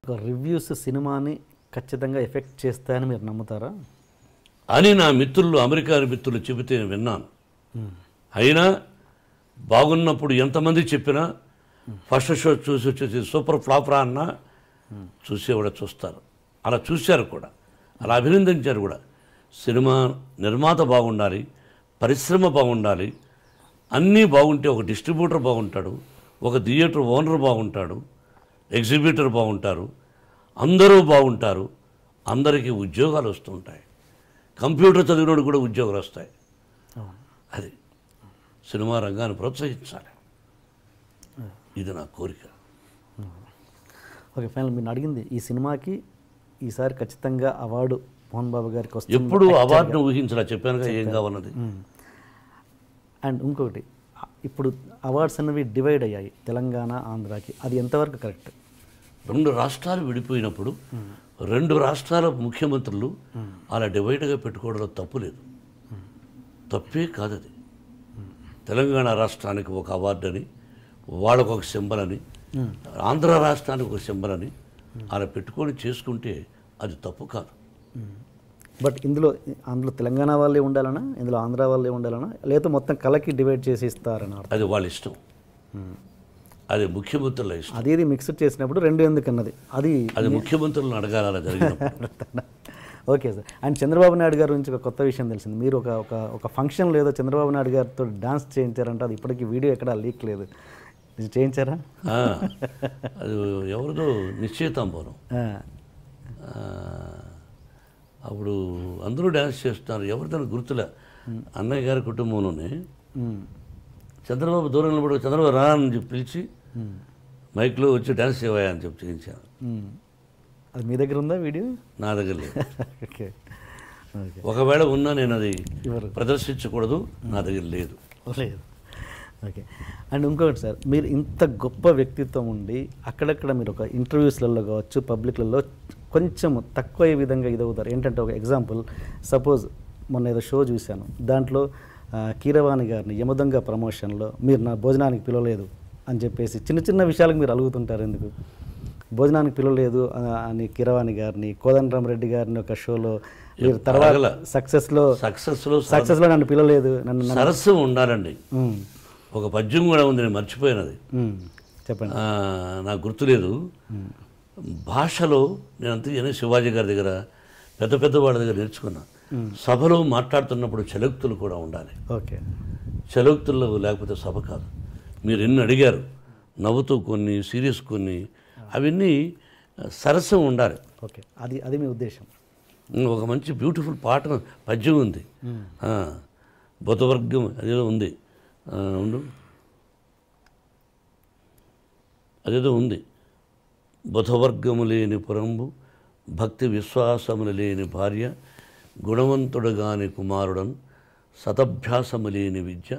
ఒక రివ్యూస్ సినిమాని ఖచ్చితంగా ఎఫెక్ట్ చేస్తాయని మీరు నమ్ముతారా? అని నా మిత్రులు, అమెరికా మిత్రులు చెబితే విన్నాను. అయినా బాగున్నప్పుడు ఎంతమంది చెప్పినా ఫస్ట్ షో చూసి వచ్చేసి సూపర్ ఫ్లాప్ రా అన్నా చూసే కూడా చూస్తారు. అలా చూశారు కూడా, అలా అభినందించారు కూడా. సినిమా నిర్మాత బాగుండాలి, పరిశ్రమ బాగుండాలి, అన్నీ బాగుంటే ఒక డిస్ట్రిబ్యూటర్ బాగుంటాడు, ఒక థియేటర్ ఓనర్ బాగుంటాడు, ఎగ్జిబిటర్ బాగుంటారు, అందరూ బాగుంటారు, అందరికీ ఉద్యోగాలు వస్తుంటాయి. కంప్యూటర్ చదివినోడు కూడా ఉద్యోగాలు వస్తాయి. అది సినిమా రంగాన్ని ప్రోత్సహించాలి, ఇది నా కోరిక. ఓకే, ఫైనల్ మీరు అడిగింది ఈ సినిమాకి ఈసారి ఖచ్చితంగా అవార్డు మోహన్ బాబు గారికి వస్తుంది. ఎప్పుడు అవార్డును ఊహించలా, చెప్పానుగా ఏం కావాలన్నది. అండ్ ఇంకొకటి, ఇప్పుడు అవార్డ్స్ అనేవి డివైడ్ అయ్యాయి తెలంగాణ ఆంధ్రాకి, అది ఎంతవరకు కరెక్ట్? రెండు రాష్ట్రాలు విడిపోయినప్పుడు రెండు రాష్ట్రాల ముఖ్యమంత్రులు అలా డివైడ్గా పెట్టుకోవడంలో తప్పు లేదు, తప్పే కాదు అది. తెలంగాణ రాష్ట్రానికి ఒక అవార్డు అని, వాళ్ళకు ఒక సింబల్ అని, ఆంధ్ర రాష్ట్రానికి ఒక సింబల్ అని అలా పెట్టుకొని చేసుకుంటే అది తప్పు కాదు. బట్ ఇందులో తెలంగాణ వాళ్ళే ఉండాలనా, ఇందులో ఆంధ్ర వాళ్ళే ఉండాలనా, లేదా మొత్తం కలకి డివైడ్ చేసి ఇస్తారని? అది వాళ్ళ ఇష్టం, అది ముఖ్యమంత్రుల ఇష్టం. అది మిక్స్డ్ చేసినప్పుడు రెండు ఎందుకన్నది అది ముఖ్యమంత్రులను అడగాలి అలా జరిగినప్పుడు. Okay sir. And Chandrababu Naidu గారి గురించి ఒక కొత్త విషయం తెలిసింది. మీరు ఒక ఫంక్షన్లో ఏదో చంద్రబాబు నాయుడు గారితో డాన్స్ చేయించారంటే, అది ఇప్పటికీ వీడియో ఎక్కడా లీక్ లేదు, చేయించారా? అది ఎవరిదో నిశ్చయితాంబరం, అప్పుడు అందరూ డ్యాన్స్ చేస్తున్నారు, ఎవరితో గుర్తులే. అన్నయ్య గారి కుటుంబంలోనే చంద్రబాబు దూరం నిలబడి చంద్రబాబు రా అని చెప్పి పిలిచి మైక్లో వచ్చి డ్యాన్స్ చేయవా అని చెప్పి చేయించాను. అది మీ దగ్గర ఉందా వీడియో? నా దగ్గర లేదు. ఓకే, ఒకవేళ ఉన్నా నేను అది ప్రదర్శించకూడదు, నా దగ్గర లేదు. ఓకే. అండ్ ఇంకొకటి సార్, మీరు ఇంత గొప్ప వ్యక్తిత్వం ఉండి అక్కడక్కడ మీరు ఒక ఇంటర్వ్యూస్లలో కావచ్చు, పబ్లిక్లలో కొంచెం తక్కువ విధంగా ఇదవుతారు. ఏంటంటే ఒక ఎగ్జాంపుల్, సపోజ్ మొన్న ఏదో షో చూశాను, దాంట్లో కీరవాణి గారిని యమదొంగ ప్రమోషన్లో మీరు నా భోజనానికి పిలవలేదు అని చెప్పేసి చిన్న చిన్న విషయాలకు మీరు అలుగుతుంటారు. ఎందుకు భోజనానికి పిలవలేదు అని కీరవాణి గారిని, కోదండరామరెడ్డి గారిని ఒక షోలో మీరు తర్వాత సక్సెస్లో నన్ను పిలవలేదు, నన్ను సరస్సు ఉండాలండి. ఒక పద్యం కూడా ఉంది, నేను మర్చిపోయినది, చెప్పండి, నాకు గుర్తులేదు. భాషలో నేను అంతే శివాజీ గారి దగ్గర పెద్ద పెద్ద వాళ్ళ దగ్గర నేర్చుకున్నా. సభలో మాట్లాడుతున్నప్పుడు చలోక్తులు కూడా ఉండాలి. ఓకే, చలోక్తుల్లో లేకపోతే సభ కాదు. మీరు ఎన్ని అడిగారు, నవ్వుతూ కొన్ని, సీరియస్ కొన్ని, అవన్నీ సరస్సం ఉండాలి. ఓకే, అది మీ ఉద్దేశం. ఒక మంచి బ్యూటిఫుల్ పాట పద్యం ఉంది, బుధవర్గం అదేదో ఉంది, అదేదో ఉంది. బుధవర్గము లేని పురంబు, భక్తి విశ్వాసములు లేని భార్య, గుణవంతుడుగాని కుమారుడన్, సతభ్యాసము లేని విద్య,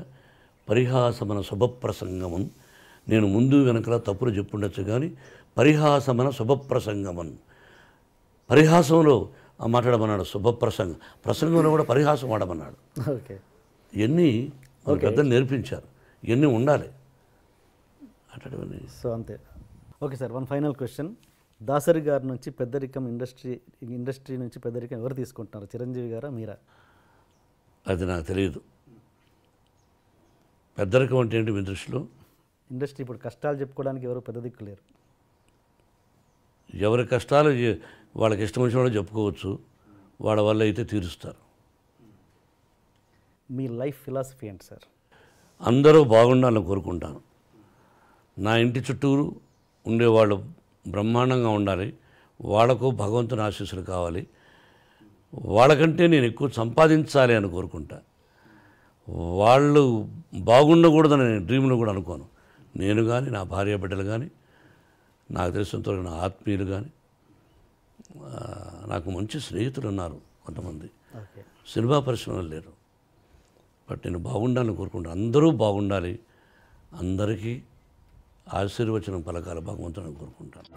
పరిహాసమన శుభప్రసంగమన్. నేను ముందు వెనకలా తప్పులు చెప్పుండొచ్చు కానీ పరిహాసమన శుభప్రసంగమన్, పరిహాసంలో మాట్లాడమన్నాడు, శుభప్రసంగం ప్రసంగంలో కూడా పరిహాసం వాడమన్నాడు. ఓకే, ఇవన్నీ పెద్దలు నేర్పించారు, ఇవన్నీ ఉండాలి అట్లాంటివన్నీ. సో అంతే. Okay sir, one final question. Dasari గారి నుంచి పెద్దరికం, ఇండస్ట్రీ నుంచి పెద్దరికం ఎవరు తీసుకుంటున్నారు, చిరంజీవి గారా మీరా? అది నాకు తెలియదు. పెద్దరికం అంటే ఏంటి మీ దృష్టిలో? ఇండస్ట్రీ ఇప్పుడు కష్టాలు చెప్పుకోవడానికి ఎవరు పెద్ద దిక్కు లేరు. ఎవరి కష్టాలు వాళ్ళకి ఇష్టం వచ్చిన వాళ్ళు చెప్పుకోవచ్చు, వాళ్ళ వల్ల అయితే తీరుస్తారు. మీ లైఫ్ ఫిలాసఫీ ఏంటి సార్? అందరూ బాగుండాలని కోరుకుంటాను. నా ఇంటి చుట్టూరు ఉండేవాళ్ళు బ్రహ్మాండంగా ఉండాలి, వాళ్ళకు భగవంతుని ఆశీస్సులు కావాలి, వాళ్ళకంటే నేను ఎక్కువ సంపాదించాలి అని కోరుకుంటా. వాళ్ళు బాగుండకూడదని నేను డ్రీమ్లో కూడా అనుకోను. నేను కానీ, నా భార్య బిడ్డలు కానీ, నాకు తెలిసినంతవరకు నా ఆత్మీయులు కానీ, నాకు మంచి స్నేహితులు ఉన్నారు కొంతమంది, సినిమా పరిశ్రమలు లేరు. బట్ నేను బాగుండాలని కోరుకుంటాను. అందరూ బాగుండాలి, అందరికీ ఆశీర్వచనం పలకాల భగవంతుని కోరుకుంటాను.